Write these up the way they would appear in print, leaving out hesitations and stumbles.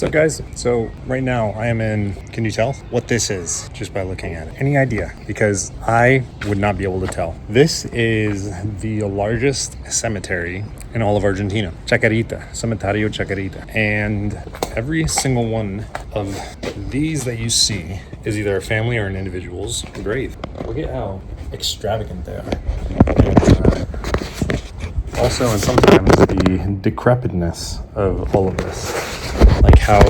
What's up, guys? So right now I am in, can you tell what this is just by looking at it? Any idea? Because I would not be able to tell. This is the largest cemetery in all of Argentina. Chacarita, Cementerio Chacarita. And every single one of these that you see is either a family or an individual's grave. Look at how extravagant they are. And, also, and sometimes the decrepitness of all of this, like how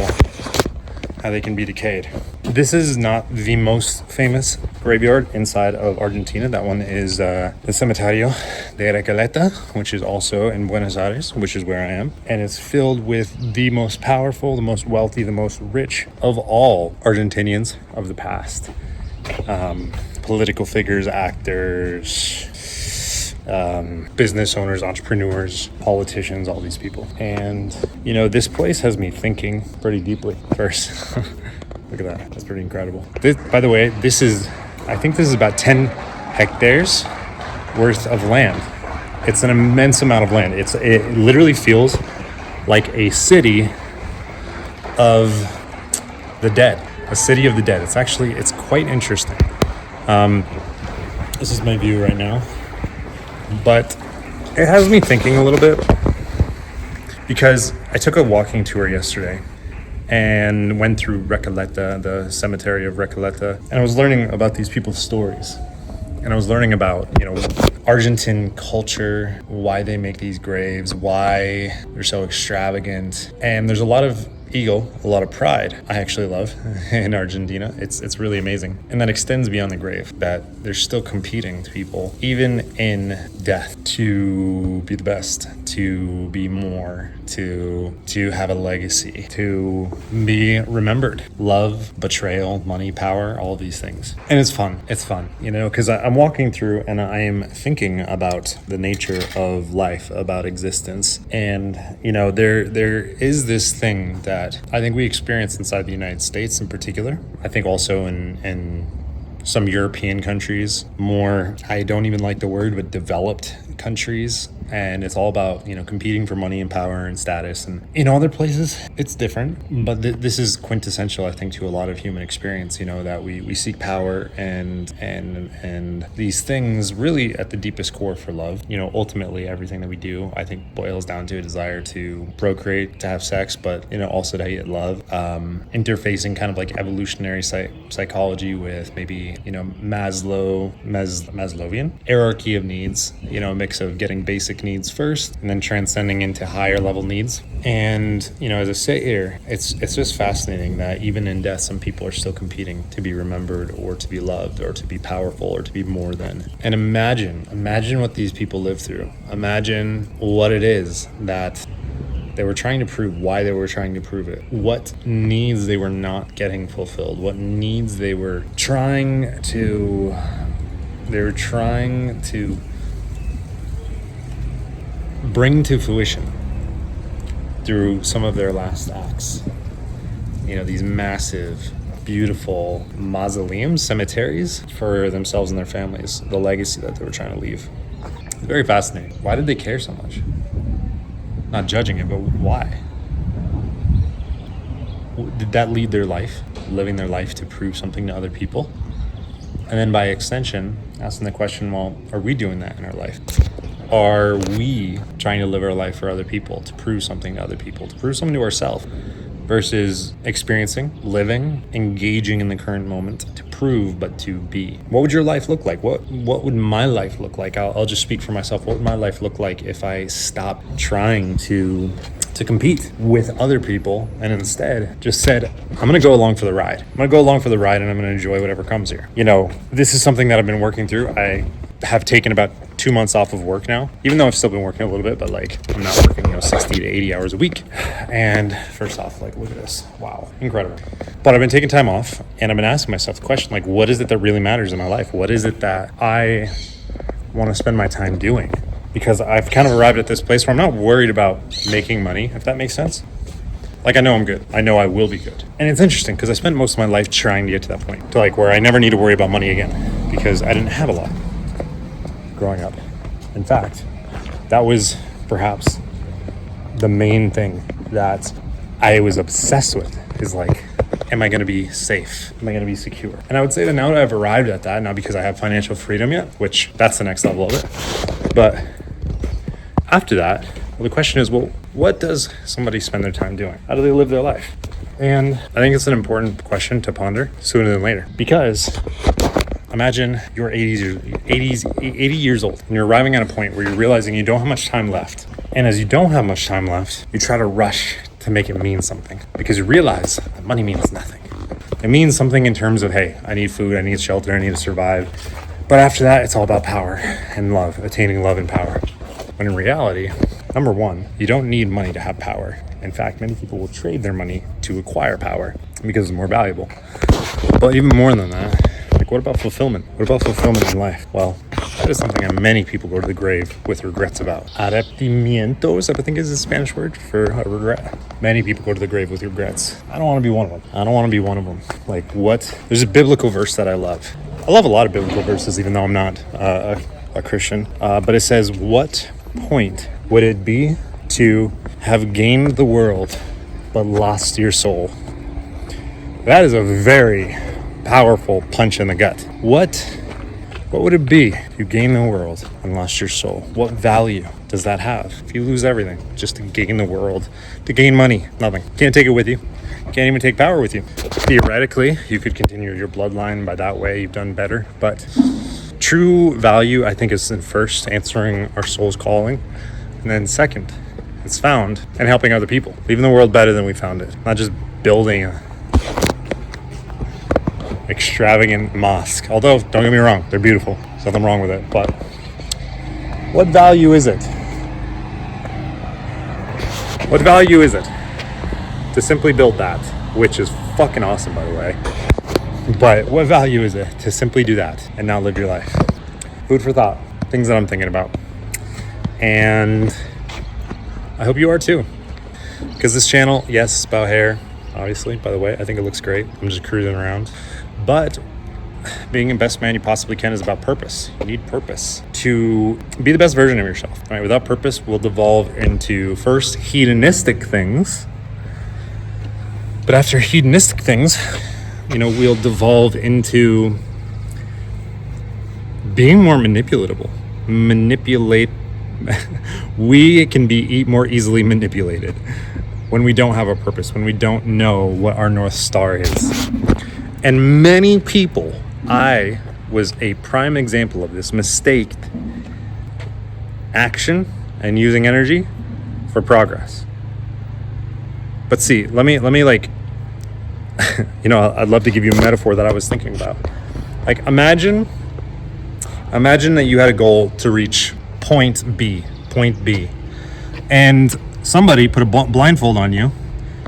they can be decayed. This is not the most famous graveyard inside of Argentina. That one is the Cementerio de Recoleta, which is also in Buenos Aires, which is where I am. And it's filled with the most powerful, the most wealthy, the most rich of all Argentinians of the past. Political figures, actors, business owners, entrepreneurs, politicians, all these people. And, you know, this place has me thinking pretty deeply first. Look at that. That's pretty incredible. This, by the way, I think this is about 10 hectares worth of land. It's an immense amount of land. It literally feels like a city of the dead, a city of the dead. It's quite interesting. This is my view right now. But it has me thinking a little bit because I took a walking tour yesterday and went through Recoleta, the cemetery of Recoleta, and I was learning about these people's stories. And I was learning about, Argentine culture, why they make these graves, why they're so extravagant. And there's a lot of ego, a lot of pride I actually love in Argentina. It's really amazing. And that extends beyond the grave, that they're still competing to people, even in death, to be the best, to be more, to have a legacy, to be remembered. Love, betrayal, money, power, all of these things. And it's fun, because I'm walking through and I am thinking about the nature of life, about existence. And, there is this thing that I think we experience inside the United States in particular. I think also in some European countries, more, I don't even like the word, but developed countries. And it's all about, competing for money and power and status. And in other places, it's different. But this is quintessential, I think, to a lot of human experience, that we seek power and these things really at the deepest core for love. Ultimately, everything that we do, I think, boils down to a desire to procreate, to have sex, but, also to get love. Interfacing kind of like evolutionary psychology with maybe, Maslowian hierarchy of needs, a mix of getting basic needs first and then transcending into higher level needs. And as I say here, it's just fascinating that even in death some people are still competing to be remembered or to be loved or to be powerful or to be more than. And imagine what these people live through. Imagine what it is that they were trying to prove, why they were trying to prove it, what needs they were not getting fulfilled, what needs they were trying to bring to fruition through some of their last acts. These massive, beautiful mausoleums, cemeteries for themselves and their families, the legacy that they were trying to leave. It's very fascinating. Why did they care so much? Not judging it, but why? Did that lead their life, living their life to prove something to other people? And then by extension, asking the question, well, are we doing that in our life? Are we trying to live our life for other people, to prove something to other people, to prove something to ourselves, versus experiencing, living, engaging in the current moment, to prove, but to be? What would your life look like? What would my life look like? I'll just speak for myself. What would my life look like if I stopped trying to compete with other people and instead just said, I'm going to go along for the ride. I'm going to go along for the ride and I'm going to enjoy whatever comes here. This is something that I've been working through. I have taken about 2 months off of work now, even though I've still been working a little bit, but I'm not working 60 to 80 hours a week. And first off, look at this. Wow, incredible. But I've been taking time off and I've been asking myself the question, what is it that really matters in my life? What is it that I want to spend my time doing? Because I've kind of arrived at this place where I'm not worried about making money, if that makes sense. I know I'm good. I know I will be good. And it's interesting because I spent most of my life trying to get to that point, to where I never need to worry about money again, because I didn't have a lot growing up. In fact, that was perhaps the main thing that I was obsessed with is like, am I going to be safe? Am I going to be secure? And I would say that now that I've arrived at that, not because I have financial freedom yet, which that's the next level of it, but after that, well, the question is, well, what does somebody spend their time doing? How do they live their life? And I think it's an important question to ponder sooner than later, because imagine you're 80 years old and you're arriving at a point where you're realizing you don't have much time left. And as you don't have much time left, you try to rush to make it mean something because you realize that money means nothing. It means something in terms of, hey, I need food, I need shelter, I need to survive. But after that, it's all about power and love, attaining love and power. When in reality, number one, you don't need money to have power. In fact, many people will trade their money to acquire power because it's more valuable. But even more than that, like, what about fulfillment? What about fulfillment in life? Well, that is something that many people go to the grave with regrets about. Arrepentimientos, I think is the Spanish word for a regret. Many people go to the grave with regrets. I don't want to be one of them. I don't want to be one of them. Like, what? There's a biblical verse that I love. I love a lot of biblical verses, even though I'm not a Christian. But it says, what point would it be to have gained the world but lost your soul? That is a very powerful punch in the gut. What would it be if you gained the world and lost your soul? What value does that have? If you lose everything just to gain the world, to gain money, nothing. Can't take it with you. Can't even take power with you. Theoretically, you could continue your bloodline by that way. You've done better. But true value, I think, is in first answering our soul's calling. And then second, it's found in helping other people. Leaving the world better than we found it. Not just building a extravagant mosque. Although, don't get me wrong, they're beautiful. There's nothing wrong with it. But what value is it? What value is it to simply build that, which is fucking awesome, by the way. But what value is it to simply do that and now live your life? Food for thought. Things that I'm thinking about. And I hope you are too. Because this channel, yes, it's about hair, obviously, by the way. I think it looks great. I'm just cruising around. But being the best man you possibly can is about purpose. You need purpose to be the best version of yourself. All right, without purpose, we'll devolve into first hedonistic things. But after hedonistic things, we'll devolve into being more manipulatable. We can be more easily manipulated when we don't have a purpose, when we don't know what our North Star is. And many people, I was a prime example of this, mistaked action and using energy for progress. But see, let me like, I'd love to give you a metaphor that I was thinking about. Like, imagine that you had a goal to reach point B, and somebody put a blindfold on you,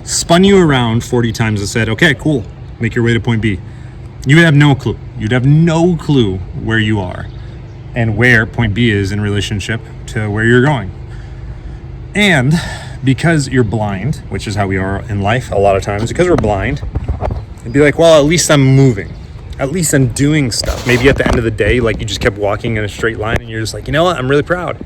spun you around 40 times and said, okay, cool, make your way to point B. You would have no clue. You'd have no clue where you are and where point B is in relationship to where you're going. And because you're blind, which is how we are in life a lot of times, because we're blind, it'd be like, well, at least I'm moving. At least I'm doing stuff. Maybe at the end of the day, like, you just kept walking in a straight line and you're just like, you know what? I'm really proud.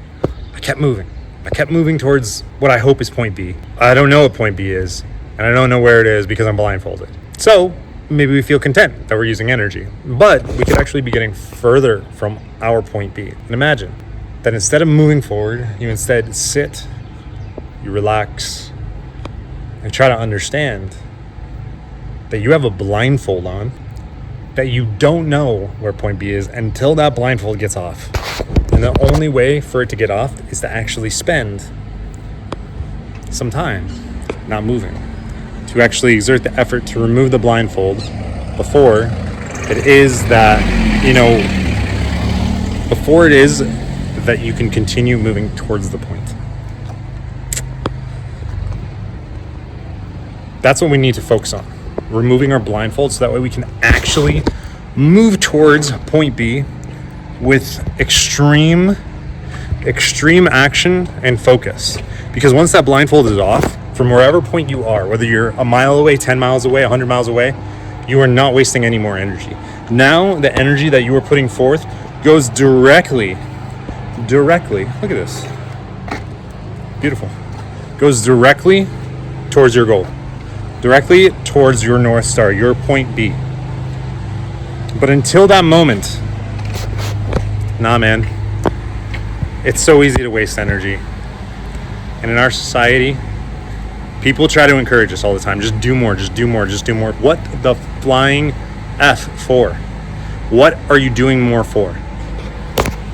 I kept moving. I kept moving towards what I hope is point B. I don't know what point B is, and I don't know where it is because I'm blindfolded. So maybe we feel content that we're using energy, but we could actually be getting further from our point B. And imagine that instead of moving forward, you instead sit, you relax, and try to understand that you have a blindfold on, that you don't know where point B is until that blindfold gets off. And the only way for it to get off is to actually spend some time not moving, to actually exert the effort to remove the blindfold before it is that you can continue moving towards the point. That's what we need to focus on. Removing our blindfold so that way we can actually move towards point B with extreme action and focus. Because once that blindfold is off, from wherever point you are, whether you're a mile away, 10 miles away, 100 miles away, you are not wasting any more energy. Now the energy that you are putting forth goes directly, look at this, beautiful, goes directly towards your goal, directly towards your North Star, your point B. But until that moment, nah, man, it's so easy to waste energy. And in our society, people try to encourage us all the time. Just do more, just do more, just do more. What the flying F for? What are you doing more for?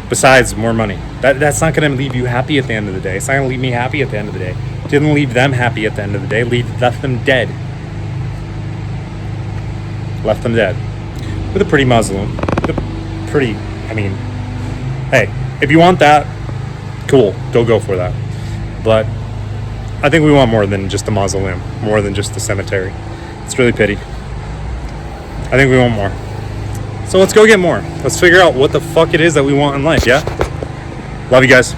Besides more money. That's not going to leave you happy at the end of the day. It's not going to leave me happy at the end of the day. It didn't leave them happy at the end of the day. Left them dead. Left them dead. With a pretty Muslim. With a pretty, hey, if you want that, cool. Go for that. But I think we want more than just a mausoleum. More than just a cemetery. It's really pity. I think we want more. So let's go get more. Let's figure out what the fuck it is that we want in life, yeah? Love you guys.